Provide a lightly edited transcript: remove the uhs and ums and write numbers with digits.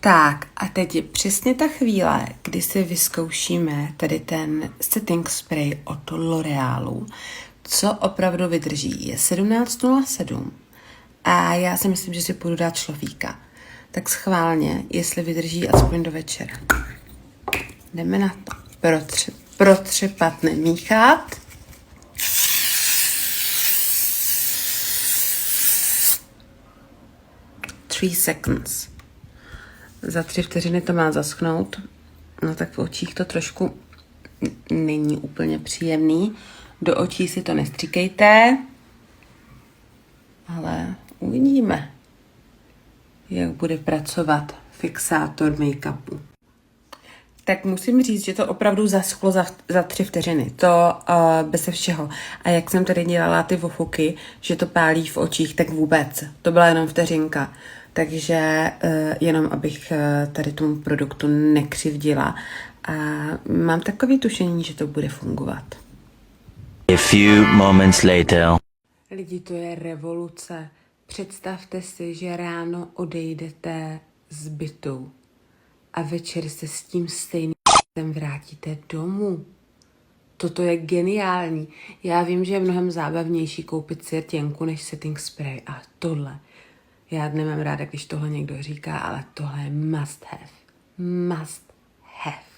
Tak a teď je přesně ta chvíle, kdy si vyzkoušíme tady ten setting spray od L'Orealu, co opravdu vydrží. Je 17:07 a já si myslím, že si půjdu dát šlofíka. Tak schválně, jestli vydrží aspoň do večera. Jdeme na to. Protřepat, nemíchat. Three seconds. Za 3 vteřiny to má zaschnout. No tak v očích to trošku není úplně příjemný. Do očí si to nestříkejte. Ale uvidíme, jak bude pracovat fixátor make-upu. Tak musím říct, že to opravdu zaschlo za 3 vteřiny. To bez všeho. A jak jsem tady dělala ty vofuky, že to pálí v očích, tak vůbec. To byla jenom vteřinka. Takže jenom abych tady tomu produktu nekřivdila. A mám takový tušení, že to bude fungovat. A few moments later. Lidi, to je revoluce. Představte si, že ráno odejdete z bytu a večer se s tím stejným vrátíte domů. Toto je geniální. Já vím, že je mnohem zábavnější koupit si rtěnku než setting spray, ale tohle, já nemám ráda, když tohle někdo říká, ale tohle je must have. Must have.